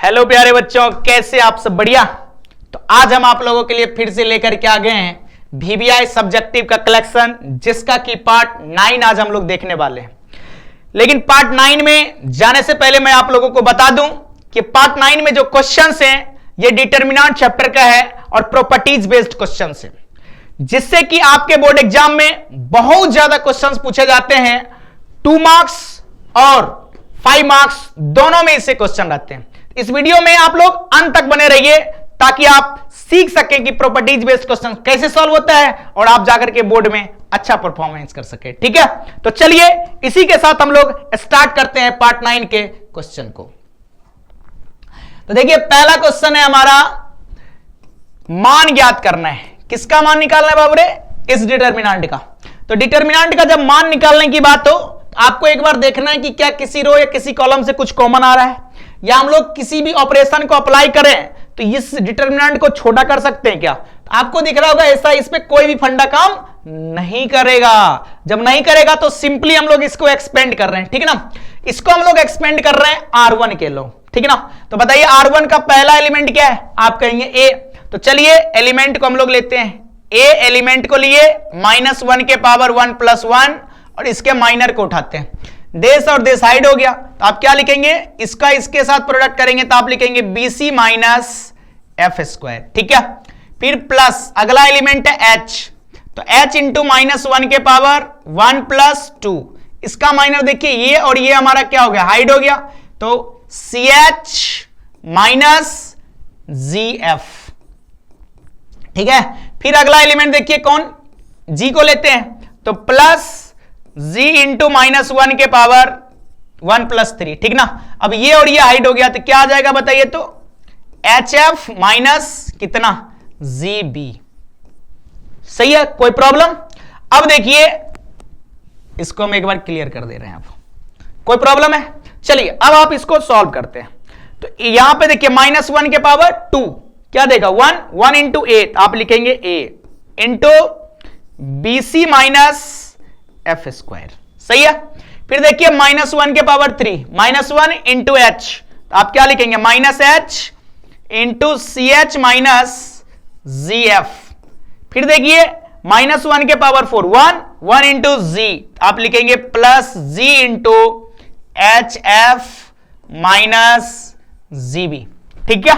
Hello प्यारे बच्चों, कैसे आप सब? बढ़िया। तो आज हम आप लोगों के लिए फिर से लेकर के आ गए हैं VBI सब्जेक्टिव का कलेक्शन, जिसका कि पार्ट 9 आज हम लोग देखने वाले हैं। लेकिन पार्ट 9 में जाने से पहले मैं आप लोगों को बता दूं कि पार्ट 9 में जो क्वेश्चंस हैं ये डिटरमिनेंट चैप्टर का है और प्रॉपर्टीज बेस्ड क्वेश्चंस है, जिससे कि आपके बोर्ड एग्जाम में बहुत ज्यादा क्वेश्चंस पूछे जाते हैं। 2 मार्क्स और 5 मार्क्स दोनों में इससे क्वेश्चन रहते हैं। इस वीडियो में आप लोग अंत तक बने रहिए ताकि आप सीख सकें कि प्रॉपर्टीज बेस्ड क्वेश्चन कैसे सॉल्व होता है और आप जाकर के बोर्ड में अच्छा परफॉर्मेंस कर सके। ठीक है, तो चलिए इसी के साथ हम लोग स्टार्ट करते हैं पार्ट 9 के क्वेश्चन को। तो देखिए, पहला क्वेश्चन है हमारा, मान ज्ञात करना है। किसका मान निकालना है बाबू रे? इस डिटरमिनेंट का। तो डिटरमिनेंट का जब मान निकालने की बात हो, आपको एक बार देखना है कि क्या किसी रो या किसी कॉलम से कुछ कॉमन आ रहा है, या हम लोग किसी भी ऑपरेशन को अप्लाई करें तो इस डिटरमिनेंट को छोटा कर सकते हैं क्या? तो आपको दिख रहा होगा ऐसा, इसमें कोई भी फंडा काम नहीं करेगा। जब नहीं करेगा तो सिंपली हम लोग इसको एक्सपेंड कर रहे हैं, ठीक है ना। इसको हम लोग एक्सपेंड कर रहे हैं R1 के लोग, ठीक है ना। तो बताइए R1 का पहला एलिमेंट क्या है? आप कहेंगे A। तो चलिए एलिमेंट को हम लोग लेते हैं। A एलिमेंट को लिए -1 के पावर 1 + 1 और इसके माइनर को उठाते हैं। देश और देश हाइड हो गया, तो आप क्या लिखेंगे? इसका इसके साथ प्रोडक्ट करेंगे तो आप लिखेंगे BC - F², ठीक है। फिर प्लस अगला एलिमेंट है H, तो H इंटू -1 के पावर 1 + 2, इसका माइनर देखिए ये और ये हमारा क्या हो गया? हाइड हो गया, तो CH - GF, ठीक है। फिर अगला एलिमेंट देखिए कौन? G को लेते हैं, तो प्लस G इंटू -1 के पावर 1 + 3, ठीक ना। अब ये और ये हाइड हो गया तो क्या आ जाएगा बताइए? तो HF माइनस कितना? GB। सही है, कोई प्रॉब्लम? अब देखिए इसको हम एक बार क्लियर कर दे रहे हैं। आप कोई प्रॉब्लम है? चलिए अब आप इसको सॉल्व करते हैं। तो यहां पे देखिए -1 के पावर 2 क्या देगा? 1 इंटू A, आप लिखेंगे A इंटू BC - F², सही है। फिर देखिए -1 के पावर 3, -1 इंटू H, तो आप क्या लिखेंगे? -H into CH - GF। फिर देखिए -1 के पावर 4, 1 इंटू G, आप लिखेंगे plus G into HF - GB, ठीक है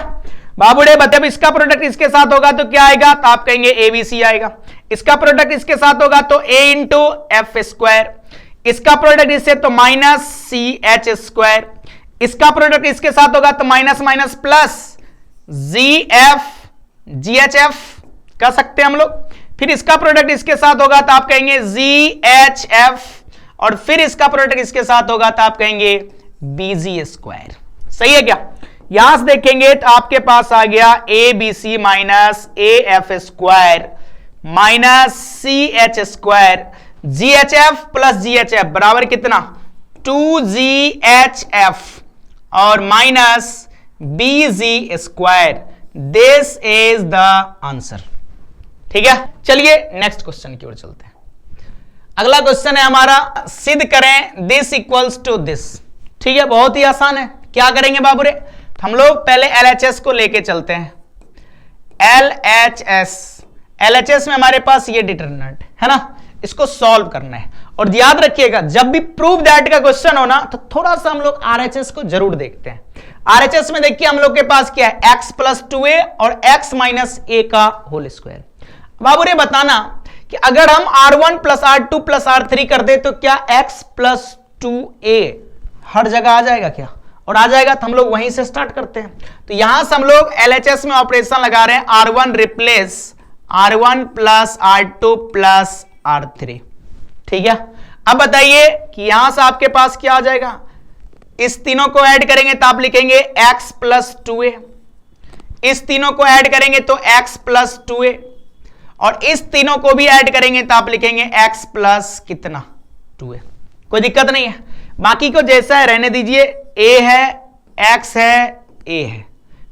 बाबूडे। मतलब इसका प्रोडक्ट इसके साथ होगा तो क्या आएगा? तो आप कहेंगे ABC आएगा। इसका प्रोडक्ट इसके साथ होगा तो A इंटू F², इसका प्रोडक्ट इससे तो -CH², इसका प्रोडक्ट इसके साथ होगा तो माइनस प्लस GHF कर सकते हैं हम लोग। फिर इसका प्रोडक्ट इसके साथ होगा तो आप कहेंगे GHF, और फिर इसका प्रोडक्ट इसके साथ होगा तो आप कहेंगे BG²। सही है क्या? यहां से देखेंगे तो आपके पास आ गया ABC - AF² -CH² GHF plus GHF बराबर कितना? 2GHF और minus BG²। This is the answer, ठीक है। चलिए नेक्स्ट क्वेश्चन की ओर चलते हैं। अगला क्वेश्चन है हमारा, सिद्ध करें दिस इक्वल्स टू दिस। ठीक है, बहुत ही आसान है। क्या करेंगे बाबू रे? हम लोग पहले LHS को लेके चलते हैं। LHS में हमारे पास ये डिटरमिनेंट है ना, इसको सॉल्व करना है। और याद रखिएगा, जब भी प्रूव दैट का क्वेश्चन हो ना तो थोड़ा सा हम लोग RHS को जरूर देखते हैं। RHS में देखिए हम लोग के पास क्या है? x + 2a और x - a का होल स्क्वायर। बाबू रे बताना कि अगर हम R1 + R2 + R3 कर दे तो क्या x + 2a हर जगह आ जाएगा क्या? और आ जाएगा तो हम लोग वहीं से स्टार्ट करते हैं। तो यहां से हम लोग LHS में ऑपरेशन लगा रहे हैं, R1 replace R1 + R2 + R3, ठीक है। अब बताइए कि यहां से आपके पास क्या आ जाएगा? इस तीनों को ऐड करेंगे तो आप लिखेंगे x + 2a, इस तीनों को ऐड करेंगे तो x + 2a, और इस तीनों को भी ऐड करेंगे तो आप लिखेंगे x + कितना? 2a। कोई दिक्कत नहीं है, बाकी को जैसा है रहने दीजिए। a है, x है, a है,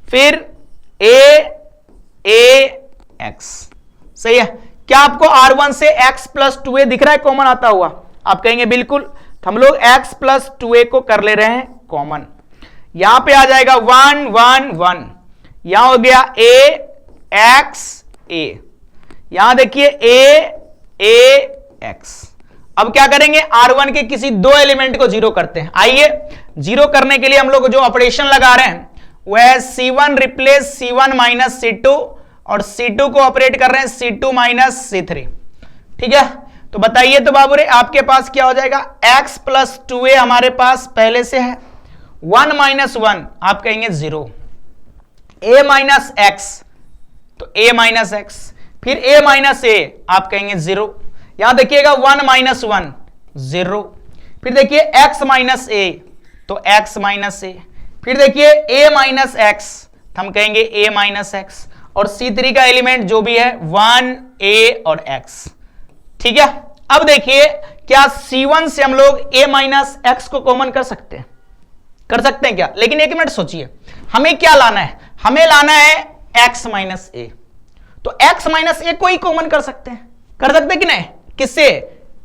फिर x, सही है। क्या आपको R1 से x + 2a दिख रहा है कॉमन आता हुआ? आप कहेंगे बिल्कुल। तो हम लोग x + 2a को कर ले रहे हैं कॉमन। यहां पे आ जाएगा 1 1 1, यहां हो गया ax a, यहां देखिए ax। अब क्या करेंगे, R1 के किसी दो एलिमेंट को जीरो करते हैं। आइए जीरो करने के लिए हम लोग जो ऑपरेशन लगा रहे हैं वह C1 replace C1 minus C2 और C2 को ऑपरेट कर रहे हैं C2 माइनस C3। ठीक है, तो बताइए तो बाबू रे आपके पास क्या हो जाएगा, x प्लस 2a हमारे पास पहले से है, 1 माइनस 1 आप कहेंगे 0, a माइनस x तो a माइनस x, फिर a माइनस a आप कहेंगे 0, यहां देखिएगा 1 माइनस 1 0, फिर देखिए x माइनस a तो x माइनस a, फिर देखिए a माइनस x हम कहेंगे a माइनस x, और C3 का एलिमेंट जो भी है 1 a और x। ठीक है, अब देखिए क्या C1 से हम लोग a माइनस x को कॉमन कर सकते हैं क्या? लेकिन एक मिनट सोचिए, हमें क्या लाना है, हमें लाना है x माइनस a, तो x माइनस a को ही कॉमन कर सकते हैं कि नहीं? किससे?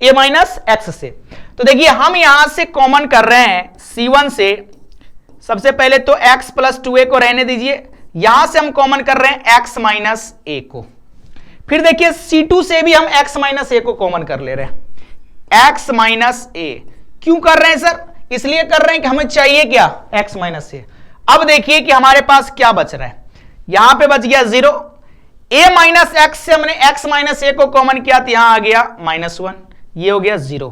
a माइनस x से। तो देखिए हम यहां से कॉमन कर रहे हैं C1 से, सबसे पहले तो x प्लस 2a को रहने दीजिए, यहां से हम कॉमन कर रहे हैं x माइनस a को, फिर देखिए C2 से भी हम x माइनस a को कॉमन कर ले रहे हैं, x माइनस a। क्यों कर रहे हैं सर? इसलिए कर रहे हैं कि हमें चाहिए क्या, x माइनस a। अब देखिए कि हमारे पास क्या बच रहा है, यहां पे बच गया 0, a माइनस x से हमने x माइनस a को कॉमन किया तो यहां आ गया -1, ये हो गया 0,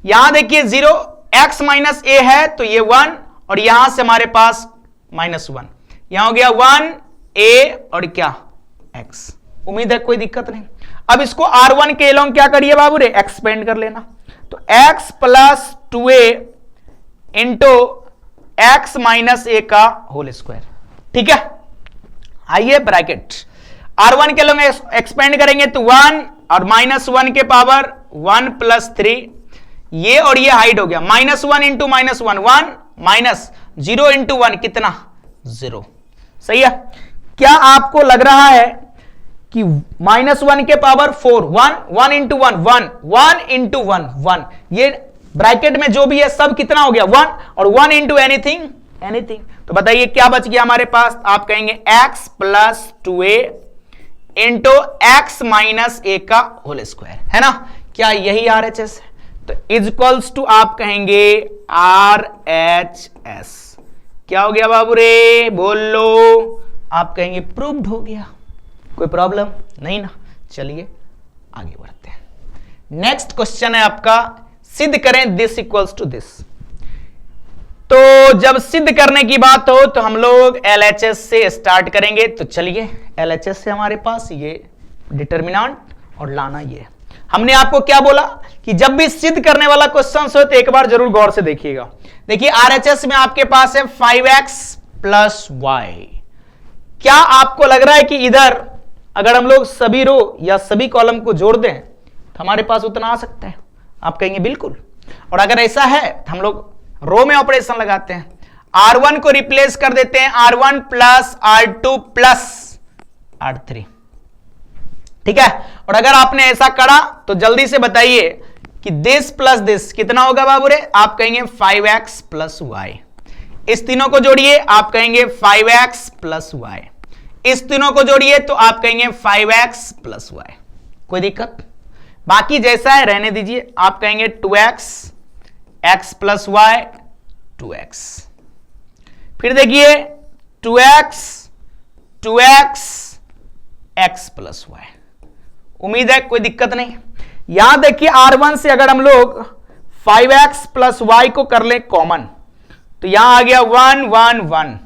यहां देखिए 0, x माइनस a है तो ये 1, और यहां से हमारे पास -1, यहां हो गया 1 a और क्या x। उम्मीद है कोई दिक्कत नहीं। अब इसको R1 के अलोंग क्या करिए बाबू रे, एक्सपेंड कर लेना, तो x plus 2a into x minus a का होल स्क्वायर। ठीक है, आइए ब्रैकेट R1 के अलोंग एक्सपेंड करेंगे तो 1 और -1 के पावर 1 प्लस 3, ये और ये हाइड हो गया, -1 इंटू -1 1 माइनस 0 इंटू 1 कितना 0। सही है, क्या आपको लग रहा है कि -1 के पावर 4 1 इंटू 1 1 इंटू 1 1, ये ब्रैकेट में जो भी है सब कितना हो गया 1, और 1 इंटू एनीथिंग। तो बताइए क्या बच गया हमारे पास, आप कहेंगे x plus 2a into x minus a का होल स्क्वायर, है ना? क्या यही RHS है? तो इज इक्वल्स टू आप कहेंगे RHS। क्या हो गया बाबू रे, बोल लो, आप कहेंगे प्रूव्ड हो गया, कोई प्रॉब्लम नहीं ना। चलिए आगे बढ़ते हैं, नेक्स्ट क्वेश्चन है आपका, सिद्ध करें दिस इक्वल्स टू दिस। तो जब सिद्ध करने की बात हो तो हम लोग LHS से स्टार्ट करेंगे, तो चलिए LHS से हमारे पास ये डिटर्मिनेंट और लाना ये। हमने आपको क्या बोला कि जब भी सिद्ध करने वाला क्वेश्चन हो तो एक बार जरूर गौर से देखिएगा। देखिए RHS में आपके पास है 5x प्लस y। क्या आपको लग रहा है कि इधर अगर हम लोग सभी रो या सभी कॉलम को जोड़ दें तो हमारे पास उतना आ सकता है? आप कहेंगे बिल्कुल। और अगर ऐसा है तो हम लोग रो में ऑपरेशन लगाते हैं, R1 को रिप्लेस कर देते हैं R1 plus R2 plus R3। ठीक है, और अगर आपने ऐसा करा तो जल्दी से बताइए कि दिस प्लस दिस कितना होगा बाबू रे, आप कहेंगे 5x प्लस y। इस तीनों को जोड़िए, आप कहेंगे 5x प्लस y। इस तीनों को जोड़िए तो आप कहेंगे 5x प्लस y। कोई दिक्कत? बाकी जैसा है रहने दीजिए, आप कहेंगे 2x x plus y 2x, फिर देखिए 2x x प्लस y। उम्मीद है कोई दिक्कत नहीं। यहां देखिए R1 से अगर हम लोग 5x प्लस y को कर ले कॉमन तो यहां आ गया 1 1 1,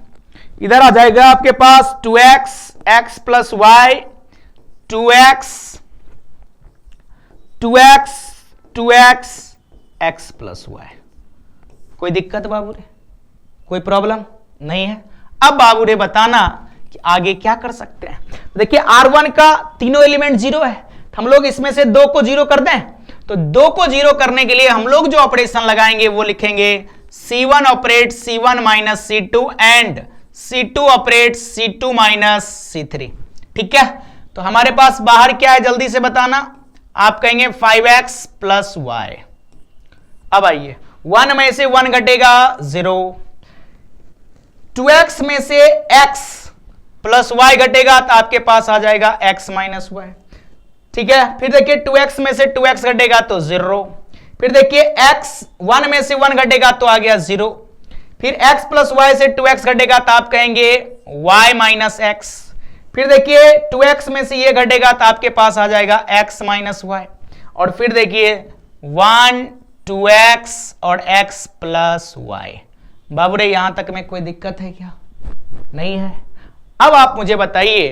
इधर आ जाएगा आपके पास 2x x plus y 2x x plus y। कोई दिक्कत बाबूरे? कोई प्रॉब्लम नहीं है। अब बाबूरे बताना कि आगे क्या कर सकते हैं। देखिए R1 का तीनों एलिमेंट 0 है, हम लोग इसमें से 2 को 0 कर दें, तो 2 को 0 करने के लिए हम लोग जो ऑपरेशन लगाएंगे वो लिखेंगे C1 operate C1 minus C2 and C2 operate C2 minus C3। ठीक है, तो हमारे पास बाहर क्या है जल्दी से बताना, आप कहेंगे 5x प्लस y। अब आइए 1 में से 1 घटेगा 0, 2x में से x प्लस y घटेगा तो आपके पास आ जाएगा x माइनस y। ठीक है, फिर देखिए 2x में से 2x घटेगा तो 0। फिर देखिए x 1 में से 1 घटेगा तो आ गया 0। फिर x प्लस y से 2x घटेगा तो आप कहेंगे y माइनस x। फिर देखिए 2x में से ये घटेगा तो आपके पास आ जाएगा x माइनस y। और फिर देखिए 1 2x और x प्लस y। बाबूरे यहां तक में कोई दिक्कत है क्या? नहीं है। अब आप मुझे बताइए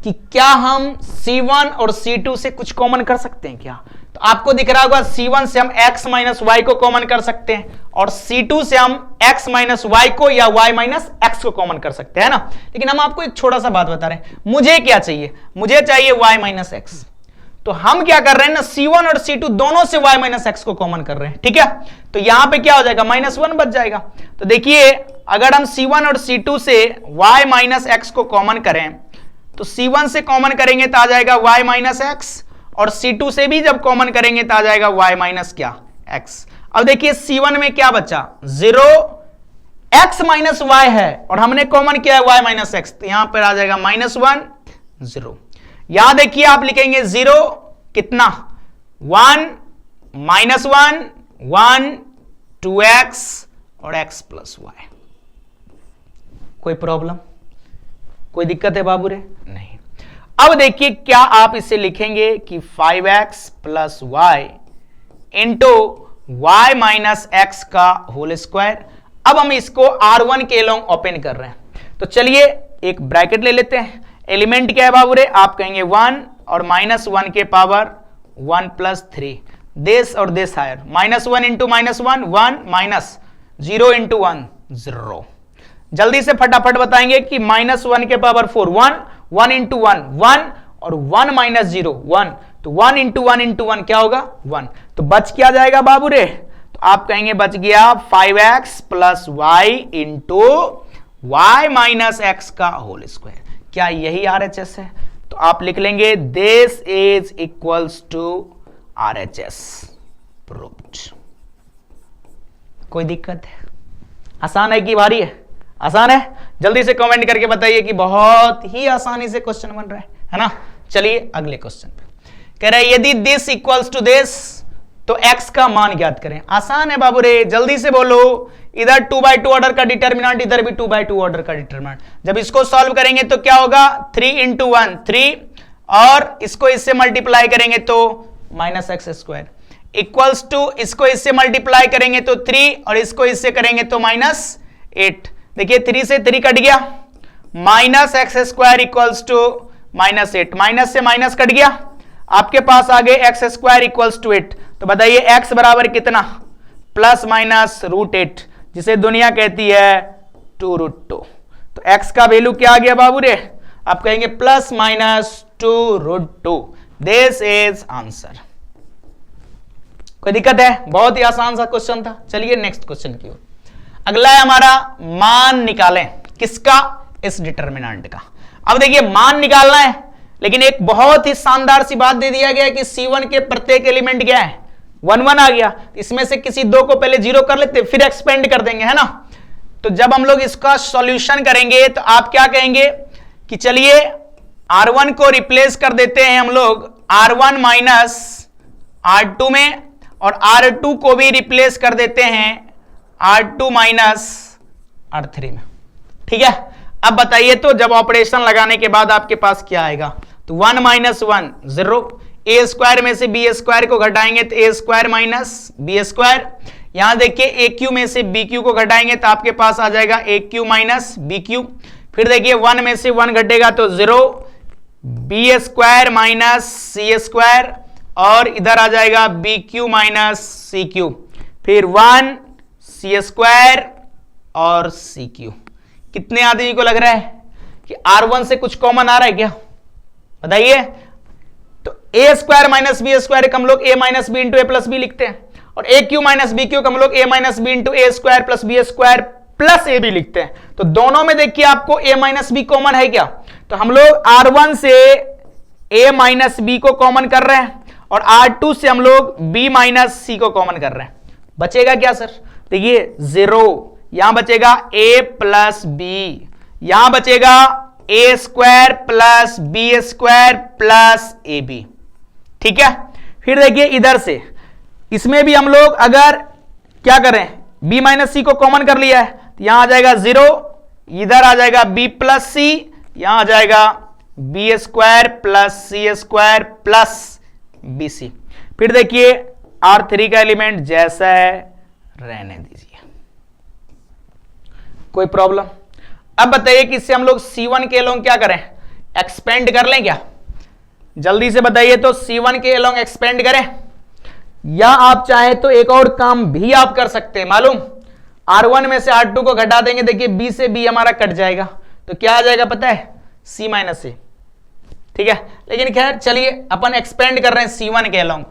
कि क्या हम C1 और C2 से कुछ कॉमन कर सकते हैं क्या? तो आपको दिख रहा होगा C1 से हम x माइनस y को कॉमन कर सकते हैं और C2 से हम x माइनस y को या y माइनस x को कॉमन कर सकते हैं ना। लेकिन हम आपको एक छोटा सा बात बता रहे हैं, मुझे क्या चाहिए? मुझे चाहिए y माइनस x। तो हम क्या कर रहे हैं ना, C1 और C2 दोनों से y माइनस x को कॉमन कर रहे हैं। ठीक है, तो यहां पे क्या हो जाएगा, -1 बच जाएगा। तो देखिए अगर हम C1 और C2 से y माइनस x को कॉमन करें तो C1 से कॉमन करेंगे तो आ जाएगा y माइनस x और C2 से भी जब कॉमन करेंगे तो आ जाएगा y माइनस क्या, x। अब देखिए C1 में क्या बचा, 0, x माइनस y है और हमने कॉमन किया है y माइनस x, तो यहां पर आ जाएगा -1 0। यहां देखिए आप लिखेंगे 0 कितना, 1 -1 1 2x और x प्लस y। कोई प्रॉब्लम, कोई दिक्कत है बाबू रे? नहीं। अब देखिए क्या आप इसे लिखेंगे कि 5x plus y into y minus x का होल स्क्वायर। अब हम इसको R1 के लॉन्ग ओपन कर रहे हैं, तो चलिए एक ब्रैकेट ले लेते हैं। एलिमेंट क्या है बाबू रे? आप कहेंगे 1 और -1 के पावर 1 प्लस 3, देश और देश हायर, -1 इंटू -1 1 माइनस 0 इंटू 1 0। जल्दी से फटाफट बताएंगे कि -1 के पावर 4 1, 1 इंटू 1 1 और 1 माइनस 0 1, तो 1 इंटू 1 इंटू 1 क्या होगा 1। तो बच क्या जाएगा बाबू रे? तो आप कहेंगे बच गया 5x plus y into y minus x का होल स्क्वायर। क्या यही RHS है? तो आप लिख लेंगे this is equals to RHS proved. कोई दिक्कत है? आसान है कि भारी है? आसान है। जल्दी से कमेंट करके बताइए कि बहुत ही आसानी से क्वेश्चन बन रहा है ना। चलिए अगले क्वेश्चन पे कह रहे हैं यदि दिस इक्वल्स टू दिस तो x का मान ज्ञात करें। आसान है बाबू रे, जल्दी से बोलो। इधर 2/2 ऑर्डर का डिटर्मिनेंट, इधर भी 2/2 ऑर्डर का डिटर्मिनेंट। जब इसको सॉल्व करेंगे तो क्या होगा, 3 इंटू 1 3 और इसको इससे मल्टीप्लाई करेंगे तो -x² इक्वल्स टू इसको इससे मल्टीप्लाई करेंगे तो 3 और इसको इससे करेंगे तो -8। देखिए 3 से 3 कट गया, -x² इक्वल्स टू -8, माइनस से माइनस कट गया, आपके पास आ गए x² इक्वल्स टू 8। तो बताइए x बराबर कितना, प्लस माइनस √8, जिसे दुनिया कहती है 2√2। तो x का वैल्यू क्या आ गया बाबू रे? आप कहेंगे plus minus 2√2। This is answer. कोई दिक्कत है? बहुत ही आसान सा क्वेश्चन था। चलिए नेक्स्ट क्वेश्चन की ओर। अगला है हमारा मान निकालें। किसका? इस डिटर्मिनेंट का। अब देखिए मान निकालना है, लेकिन एक बहुत ही शानदार सी बात दे दिया गया है कि C1 के प्रत्येक एलिमेंट क्या है, 1 1 आ गया। इसमें से किसी दो को पहले 0 कर लेते, फिर एक्सपेंड कर देंगे, है ना। तो जब हम लोग इसका सॉल्यूशन करेंगे तो आप क्या कहेंगे कि चलिए R1 को रिप्लेस कर देते हैं हम लोग R1 माइनस R2 में, और R2 को भी रिप्लेस कर देते हैं R2 माइनस R3 में। ठीक है, अब बताइए तो जब ऑपरेशन लगाने के बाद आपके पास क्या आएगा, तो 1 माइनस 1 0, a² में से b² को घटाएंगे तो a² माइनस b²। यहां देखिए aq में से bq को घटाएंगे तो आपके पास आ जाएगा aq माइनस bq। फिर देखिए 1 में से 1 घटेगा तो 0, b² माइनस c², और इधर आ जाएगा bq माइनस cq, फिर 1 c² और cq। कितने आदमी को लग रहा है कि R1 से कुछ कॉमन आ रहा है क्या, बताइए। तो a² माइनस b² हम लोग a minus B into A plus B लिखते हैं, और aq माइनस bq हम लोग a minus B into a² plus b² plus A भी लिखते हैं। तो दोनों में देखिए आपको a माइनस बी कॉमन है क्या, तो हम लोग R1 से a माइनस बी को कॉमन कर रहे हैं और R2 से हम लोग b माइनस सी को कॉमन कर रहे हैं। बचेगा क्या सर, देखिए 0, यहां बचेगा a प्लस बी, यहां बचेगा a square plus B square plus A B. ठीक है, फिर देखिए इधर से इसमें भी हम लोग अगर क्या करें, b माइनस सी को कॉमन कर लिया है, तो यहां आ जाएगा 0, इधर आ जाएगा b प्लस सी, यहां आ जाएगा बी स्क्वायर प्लस सी स्क्वायर प्लस बी सी। फिर देखिए R3 का एलिमेंट जैसा है रहने दीजिए, कोई प्रॉब्लम। अब बताइए कि इससे हम लोग C1 के एलोंग क्या करें, एक्सपेंड कर लें क्या? जल्दी से बताइए तो C1 के एलोंग एक्सपेंड करें, या आप चाहे तो एक और काम भी आप कर सकते हैं, मालूम, R1 में से R2 को घटा देंगे, देखिए B से B हमारा कट जाएगा, तो क्या आ जाएगा पता है, C माइनस C। ठीक है, लेकिन खैर चलिए अपन एक्सपेंड कर रहे हैं C1 के एलोंग,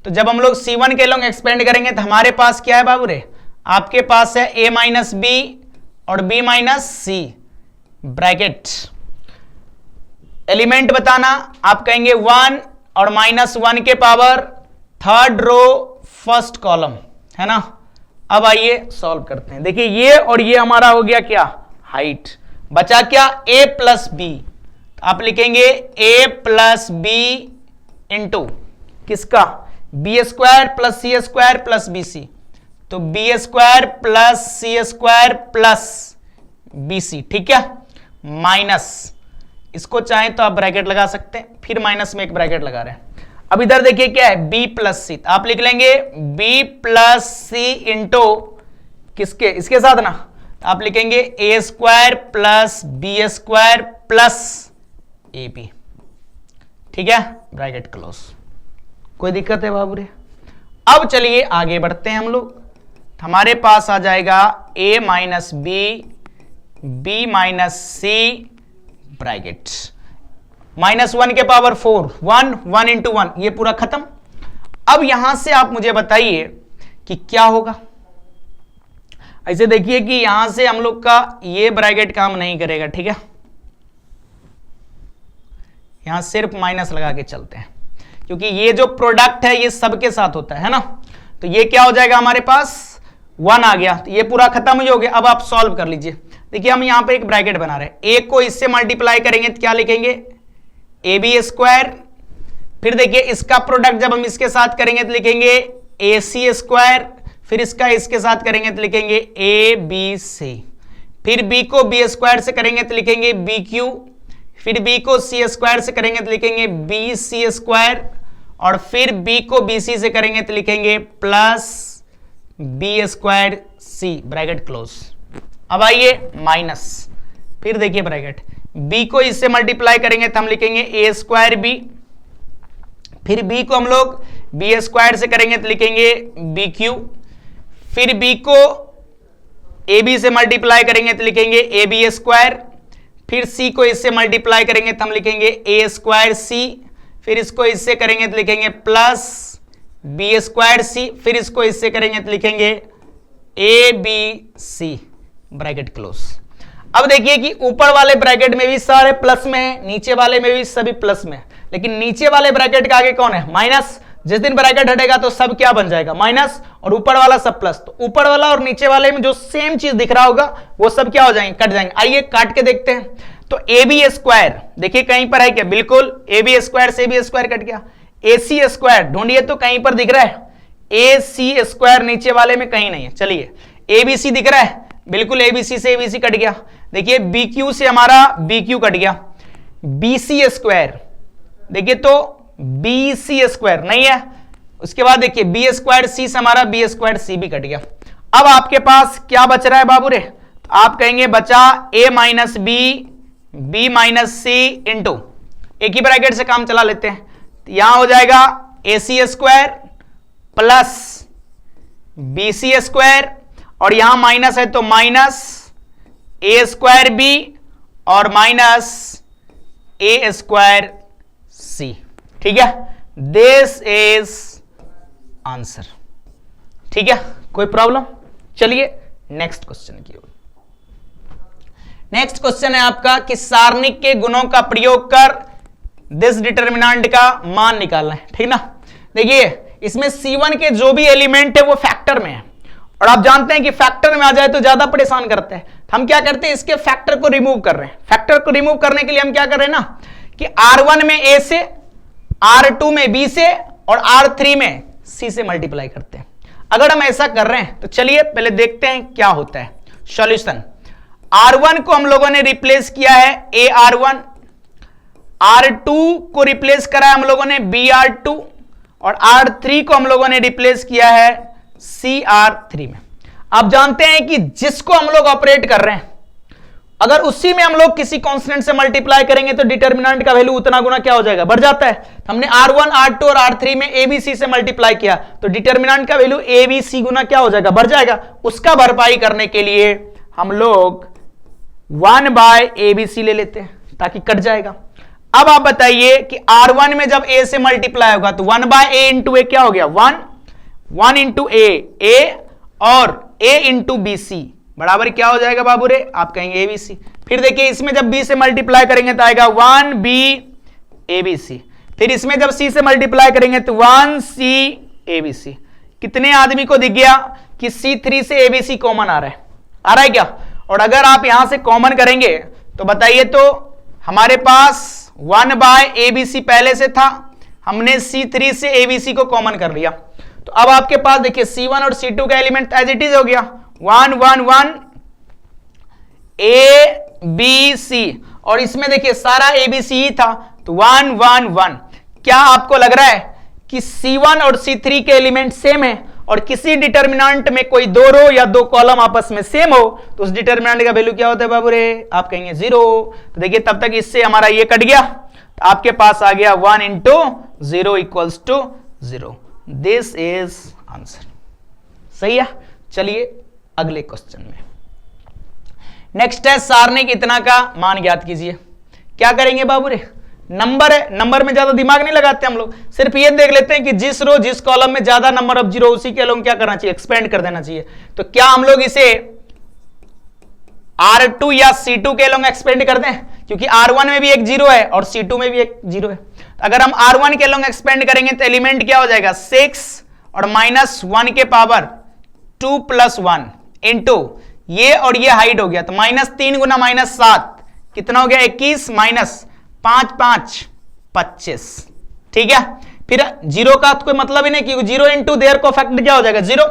तो जब हम लोग C1 के एलोंग एक्सपेंड करेंगे तो हमारे पास क्या है बाबू रे, आपके पास है A माइनस बी और B minus C, bracket element बताना, आप कहेंगे 1 और -1 के power third row first column, है ना। अब आइए सॉल्व करते हैं, देखिए ये और ये हमारा हो गया क्या, हाइट, बचा क्या a प्लस बी, आप लिखेंगे a प्लस बी इंटू किसका, बी स्क्वायर प्लस सी स्क्वायर प्लस बी सी, तो बी स्क्वायर प्लस सी स्क्वायर प्लस बी सी। ठीक है, माइनस, इसको चाहें तो आप ब्रैकेट लगा सकते हैं, फिर माइनस में एक ब्रैकेट लगा रहे हैं। अब इधर देखिए क्या है, b प्लस सी, आप लिख लेंगे b प्लस सी इंटू किसके, इसके साथ ना, तो आप लिखेंगे a square plus B square plus A B. ठीक है, ब्रैकेट क्लोज, कोई दिक्कत है बाबू रे? अब चलिए आगे बढ़ते हैं हम लोग, हमारे पास आ जाएगा a minus B, b minus C, bracket -1 के पावर 4, 1 इंटू 1, ये पूरा खत्म। अब यहां से आप मुझे बताइए कि क्या होगा। ऐसे देखिए कि यहां से हम लोग का ये ब्रैकेट काम नहीं करेगा, ठीक है, यहां सिर्फ माइनस लगा के चलते हैं, क्योंकि ये जो प्रोडक्ट है ये सबके साथ होता है ना, तो ये क्या हो जाएगा, हमारे पास 1 आ गया, तो ये पूरा खत्म ही हो गया। अब आप सॉल्व कर लीजिए, देखिए हम यहां पे एक ब्रैकेट बना रहे हैं, एक को इससे मल्टीप्लाई करेंगे तो क्या लिखेंगे, ए बी स्क्वायर, फिर देखिए इसका प्रोडक्ट जब हम इसके साथ करेंगे तो लिखेंगे ए सी स्क्वायर, फिर इसका इसके साथ करेंगे तो लिखेंगे ए बी सी, फिर बी को बी स्क्वायर से करेंगे तो लिखेंगे बी क्यू, फिर बी को सी स्क्वायर से करेंगे तो लिखेंगे बी सी स्क्वायर, और फिर बी को बी सी से करेंगे तो लिखेंगे प्लस बी स्क्वायर सी, ब्रैकेट क्लोज। अब आइए माइनस, फिर देखिए ब्रैकेट, b को इससे मल्टीप्लाई करेंगे तो हम लिखेंगे a स्क्वायर b, फिर b को हम लोग b स्क्वायर से करेंगे तो लिखेंगे बी क्यू, फिर b को ab से मल्टीप्लाई करेंगे तो लिखेंगे ए बी स्क्वायर, फिर c को इससे मल्टीप्लाई करेंगे तो हम लिखेंगे a स्क्वायर c, फिर इसको इससे करेंगे तो लिखेंगे प्लस b स्क्वायर c, फिर इसको इससे करेंगे तो लिखेंगे A B C, bracket close. अब देखिए कि ऊपर वाले ब्रैकेट में भी सारे प्लस में है, नीचे वाले में भी सभी प्लस में है, लेकिन नीचे वाले ब्रैकेट के आगे कौन है, माइनस। जिस दिन ब्रैकेट हटेगा तो सब क्या बन जाएगा, माइनस, और ऊपर वाला सब प्लस, तो ऊपर वाला और नीचे वाले में जो सेम चीज दिख रहा होगा वो सब क्या हो जाएंगे, कट जाएंगे। आइए काट के देखते हैं, तो ए बी स्क्वायर देखिए कहीं पर है क्या, बिल्कुल ए बी स्क्वायर से बी स्क्वायर कट गया, ए सी स्क्वायर ढूंढिए तो कहीं पर दिख रहा है, ए सी स्क्वायर नीचे वाले में कहीं नहीं है। चलिए ए बी सी दिख रहा है, बिल्कुल एबीसी से एबीसी कट गया, देखिए बी क्यू से हमारा बी क्यू कट गया, बी सी स्क्वायर देखिए तो बी सी स्क्वायर नहीं है, उसके बाद देखिए बी स्क्वायर सी से हमारा बी स्क्वायर सी भी कट गया। अब आपके पास क्या बच रहा है बाबू रे, तो आप कहेंगे बचा ए माइनस बी माइनस सी इंटू, एक ही ब्रैकेट से काम चला लेते हैं, तो यहां हो जाएगा A C square plus B C square, और यहां माइनस है तो माइनस ए स्क्वायर बी और माइनस ए स्क्वायर सी। ठीक है, दिस इज आंसर। ठीक है, कोई प्रॉब्लम? चलिए नेक्स्ट क्वेश्चन की ओर। नेक्स्ट क्वेश्चन है आपका कि सारणिक के गुणों का प्रयोग कर दिस डिटर्मिनेंट का मान निकालना है। ठीक ना, देखिए इसमें C1 के जो भी एलिमेंट है वो फैक्टर में है, और आप जानते हैं कि फैक्टर में आ जाए तो ज्यादा परेशान करते हैं। हम क्या करते हैं, इसके फैक्टर को रिमूव कर रहे हैं। फैक्टर को रिमूव करने के लिए हम क्या कर रहे हैं ना कि R1 में A से, R2 में B से और R3 में C से मल्टीप्लाई करते हैं। अगर हम ऐसा कर रहे हैं तो चलिए पहले देखते हैं क्या होता है। सॉल्यूशन, R1 को हम लोगों ने रिप्लेस किया है AR1, R2 को रिप्लेस करा है हम लोगों ने BR2 और R3 को हम लोगों ने रिप्लेस किया है CR3 में। आप जानते हैं कि जिसको हम लोग ऑपरेट कर रहे हैं अगर उसी में हम लोग किसी कांस्टेंट से मल्टीप्लाई करेंगे तो डिटर्मिनेंट का वैल्यू उतना गुना क्या हो जाएगा, बढ़ जाता है। हमने R1, R2 और R3 में ABC से मल्टीप्लाई किया तो डिटर्मिनेंट का वैल्यू ABC गुना क्या हो जाएगा, बढ़ जाएगा। उसका भरपाई करने के लिए हम लोग 1/ABC ले लेते हैं ताकि कट जाएगा। अब आप बताइए कि R1 में जब A से मल्टीप्लाई होगा तो 1/A इंटू A क्या हो गया, 1 इंटू A और A इंटू BC बराबर क्या हो जाएगा बाबू रे, आप कहेंगे ABC। फिर देखिए इसमें जब B से मल्टीप्लाई करेंगे तो आएगा 1B ABC, फिर इसमें जब C से मल्टीप्लाई करेंगे तो 1C ABC। कितने आदमी को दिख गया कि C3 से ABC कॉमन आ रहा है क्या? और अगर आप यहां से कॉमन करेंगे तो बताइए तो हमारे पास 1/ABC पहले से था, हमने C3 से ABC को कॉमन कर लिया तो अब आपके पास देखिए C1 और C2 का एलिमेंट एज इट इज हो गया 1 1 1 ABC और इसमें देखिए सारा ABC ही था तो 1 1 1। क्या आपको लग रहा है कि C1 और C3 के एलिमेंट सेम है और किसी डिटर्मिनेंट में कोई दो रो या दो कॉलम आपस में सेम हो तो उस डिटर्मिनेंट का वैल्यू क्या होता है बाबू रे, आप कहेंगे 0। तो देखिए तब तक इससे हमारा ये कट गया तो आपके पास आ गया 1 into 0 equals to 0। This is answer. सही है। चलिए अगले क्वेश्चन में नेक्स्ट है सारणिक इतना का मान ज्ञात कीजिए। क्या करेंगे बाबू रे, नंबर है, नंबर में ज्यादा दिमाग नहीं लगाते हम लोग, सिर्फ ये देख लेते हैं कि जिस रो जिस कॉलम में ज्यादा नंबर ऑफ जीरो उसी के लोग क्या करना चाहिए, एक्सपेंड कर देना चाहिए। तो क्या हम लोग इसे R2 या C2 के लोग एक्सपेंड कर दें, क्योंकि R1 में भी एक जीरो है और C2 में भी एक जीरो है। अगर हम R1 के लोग एक्सपेंड करेंगे तो एलिमेंट क्या हो जाएगा 6 और -1 के पावर 2 + 1 इंटू ये और ये हाइड हो गया तो -3 गुना -7 कितना हो गया 21 -5 5 25। ठीक है। फिर जीरो का तो कोई मतलब ही नहीं क्योंकि 0 इंटू देयर को फैक्टर क्या हो जाएगा 0।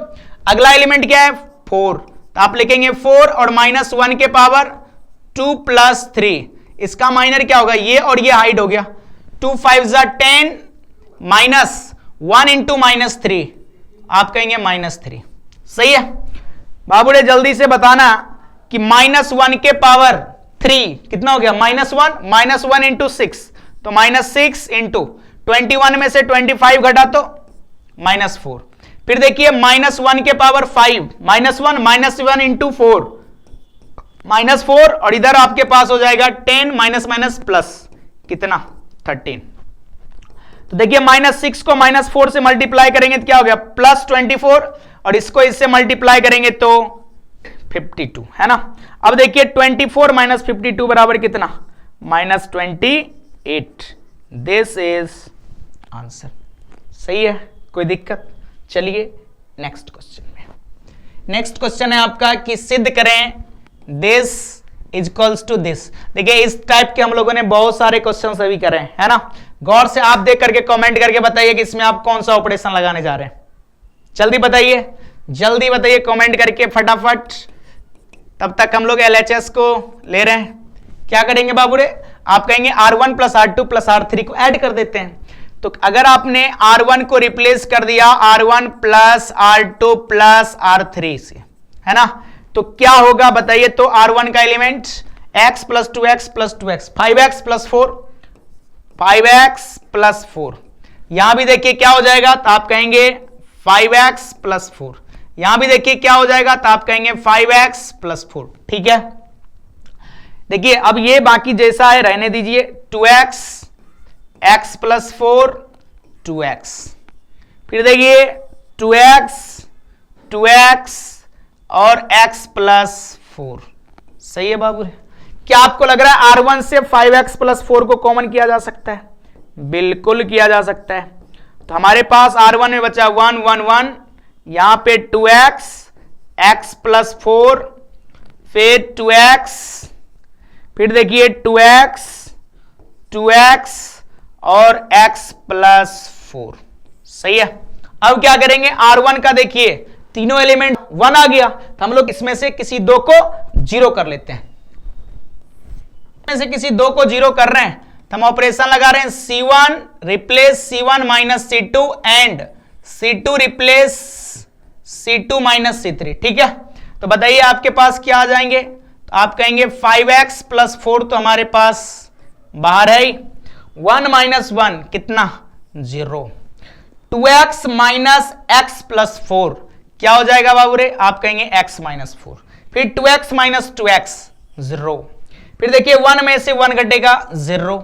अगला एलिमेंट क्या है 4 तो आप लिखेंगे 4 और -1 के पावर 2 + 3 इसका माइनर क्या होगा ये और ये हाइड हो गया 2 5 10 -1 इंटू -3 आप कहेंगे -3। सही है। बाबूड़े जल्दी से बताना कि -1 के पावर 3 कितना हो गया -1 इंटू 6 तो -6 इंटू 21 में से 25 घटा तो -4। फिर देखिए -1 के पावर 5 -1 इंटू 4 -4 और इधर आपके पास हो जाएगा 10 माइनस प्लस कितना 13। तो देखिए -6 को -4 से मल्टीप्लाई करेंगे तो क्या हो गया +24 और इसको इससे मल्टीप्लाई करेंगे तो 52 है ना। अब देखिए 24 - 52 बराबर कितना -28। This is answer. सही है, कोई दिक्कत। चलिए नेक्स्ट क्वेश्चन में। नेक्स्ट क्वेश्चन है आपका कि सिद्ध करें this is equals to this. देखिए इस टाइप के हम लोगों ने बहुत सारे क्वेश्चन अभी करे हैं, है ना। गौर से आप देख करके कमेंट करके बताइए कि इसमें आप कौन सा ऑपरेशन लगाने जा रहे हैं। जल्दी बताइए, जल्दी बताइए कमेंट करके फटाफट। तब तक हम लोग LHS को ले रहे हैं। क्या करेंगे बाबूरे, आप कहेंगे R1 + R2 + R3 को ऐड कर देते हैं। तो अगर आपने R1 को रिप्लेस कर दिया R1 + R2 + R3 से, है ना, तो क्या होगा बताइए तो R1 का element x + 2x + 2x 5x + 4 5x + 4। यहां भी देखिए क्या हो जाएगा तो आप कहेंगे 5x + 4। यहां भी देखिए क्या हो जाएगा तो आप कहेंगे 5x + 4। ठीक है। देखिए अब ये बाकी जैसा है रहने दीजिए 2x x + 4 2x। फिर देखिए 2x 2x और x + 4। सही है बाबू। क्या आपको लग रहा है R1 से 5x + 4 को कॉमन किया जा सकता है? बिल्कुल किया जा सकता है। तो हमारे पास R1 में बचा 1 1 1, यहां पे 2x x प्लस 4, फिर 2x, फिर देखिए 2x और x प्लस 4। सही है। अब क्या करेंगे, R1 का देखिए तीनों एलिमेंट 1 आ गया, तो हम लोग इसमें से किसी दो को 0 कर लेते हैं। इसमें से किसी दो को 0 कर रहे हैं तो हम ऑपरेशन लगा रहे हैं, C1 replace C1 minus C2 and C2 replace C2 minus C3। ठीक है, तो बताइए आपके पास क्या आ जाएंगे, तो आप कहेंगे 5x प्लस 4 तो हमारे पास बाहर है, 1 माइनस 1 कितना 0, 2x माइनस x प्लस 4 क्या हो जाएगा बाबूरे, आप कहेंगे x माइनस 4, फिर 2x माइनस 2x 0, फिर देखिए 1 में से 1 घटेगा 0,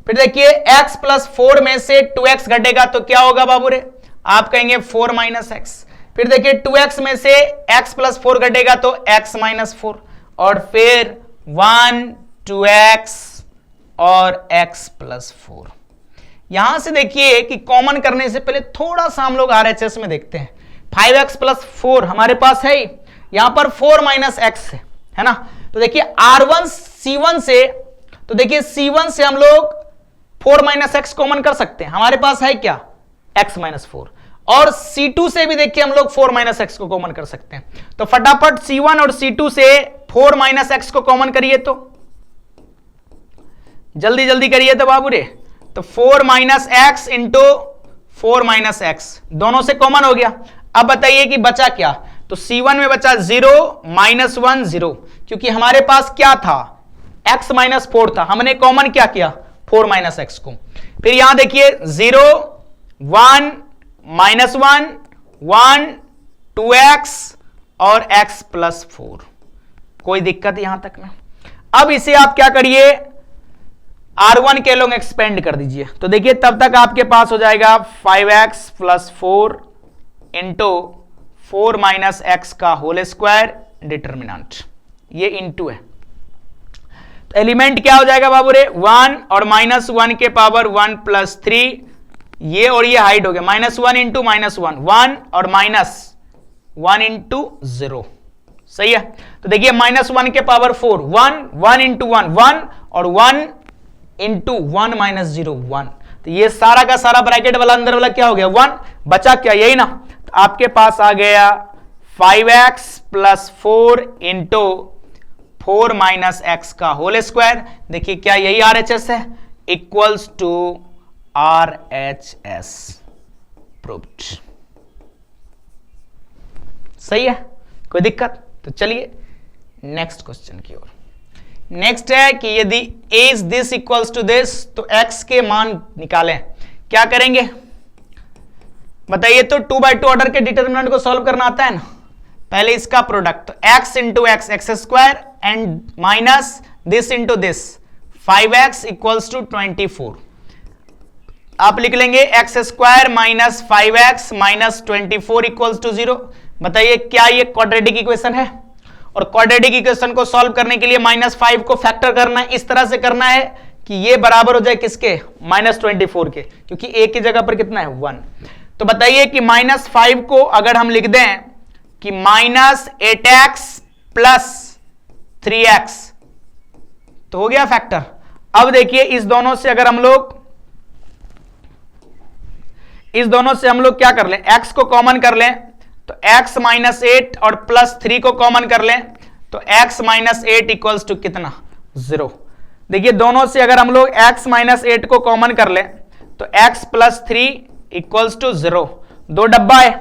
फिर देखिए x प्लस 4 में से 2x घटेगा तो क्या होगा बाबूरे, आप कहेंगे 4 माइनस x, फिर देखिए 2x में से x प्लस 4 घटेगा तो x माइनस 4, और फिर 1 2x और x प्लस 4। यहां से देखिए कि कॉमन करने से पहले थोड़ा सा हम लोग RHS में देखते हैं, 5x प्लस 4 हमारे पास है, यहां पर 4 माइनस x है ना, तो देखिए R1 C1 से, तो देखिए C1 से हम लोग 4 माइनस x कॉमन कर सकते हैं, हमारे पास है क्या x माइनस 4, और C2 से भी देखिए हम लोग 4 माइनस x को कॉमन कर सकते हैं, तो फटाफट C1 और C2 से 4 माइनस x को कॉमन करिए, तो जल्दी जल्दी करिए तो बाबू रे, तो 4 minus x into 4 minus x दोनों से कॉमन हो गया। अब बताइए कि बचा क्या, तो C1 में बचा 0 माइनस 1 0, क्योंकि हमारे पास क्या था x माइनस 4 था, हमने कॉमन क्या किया 4 माइनस एक्स को। फिर यहां देखिए 0 1 माइनस 1 1 2x और x प्लस 4, कोई दिक्कत यहां तक में। अब इसे आप क्या करिए, R1 के लोग एक्सपेंड कर दीजिए, तो देखिए तब तक आपके पास हो जाएगा 5x plus 4 into 4 minus x का होल स्क्वायर डिटर्मिनेंट, ये इंटू है, तो एलिमेंट क्या हो जाएगा बाबू रे 1 और माइनस 1 के पावर 1 प्लस 3, ये और ये हाइड हो गया, माइनस 1 इंटू माइनस 1 1 और माइनस 1 इंटू 0। सही है, तो देखिए माइनस 1 के पावर 4 1 1 इंटू 1 1 और 1 इंटू 1 माइनस 0 1, तो ये सारा का सारा ब्रैकेट वाला अंदर वाला क्या हो गया 1, बचा क्या यही ना, तो आपके पास आ गया 5x plus 4 into 4 minus x का होल स्क्वायर, देखिए क्या यही RHS है, इक्वल्स टू RHS प्रूव्ड। सही है, कोई दिक्कत, तो चलिए नेक्स्ट क्वेश्चन की ओर। नेक्स्ट है कि यदि is this equals to this, तो x के मान निकालें, क्या करेंगे बताइए, तो 2/2 ऑर्डर के डिटरमिनेंट को सॉल्व करना आता है ना, पहले इसका प्रोडक्ट, तो x into X X square and minus this into this 5x equals to 24, आप लिख लेंगे x square minus 5x minus 24 equals to 0। बताइए क्या ये क्वाड्रेटिक इक्वेशन है, और क्वाड्रेटिक इक्वेशन को सॉल्व करने के लिए -5 को फैक्टर करना है, इस तरह से करना है कि ये बराबर हो जाए किसके -24 के, क्योंकि a की जगह पर कितना है 1। तो बताइए कि -5 को अगर हम लिख दें कि -8x प्लस 3x, तो हो गया फैक्टर। अब देखिए इस दोनों से अगर हम लोग क्या कर लें, x को कॉमन कर लें, तो x माइनस 8 और प्लस 3 को कॉमन कर लें, तो x माइनस 8 इक्वल्स टू कितना 0। देखिए दोनों से अगर हम लोग x माइनस 8 को कॉमन कर लें, तो x प्लस 3 इक्वल्स टू 0, दो डब्बा है,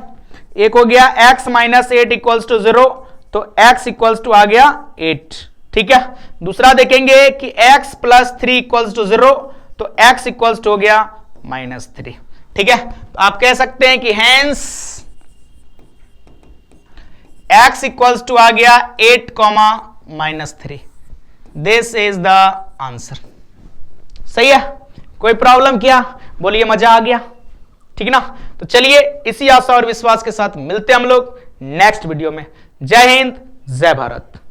एक हो गया x माइनस 8 इक्वल्स टू 0, तो x इक्वल्स टू आ गया 8। ठीक है, दूसरा देखेंगे कि x प्लस 3 इक्वल्स टू 0, तो x इक्वल्स टू हो गया -3। ठीक है, तो आप कह सकते हैं कि हेंस x इक्वल्स टू आ गया 8, -3, दिस इज द आंसर। सही है, कोई प्रॉब्लम क्या, बोलिए मजा आ गया, ठीक ना। तो चलिए इसी आशा और विश्वास के साथ मिलते हैं हम लोग नेक्स्ट वीडियो में। जय हिंद, जय भारत।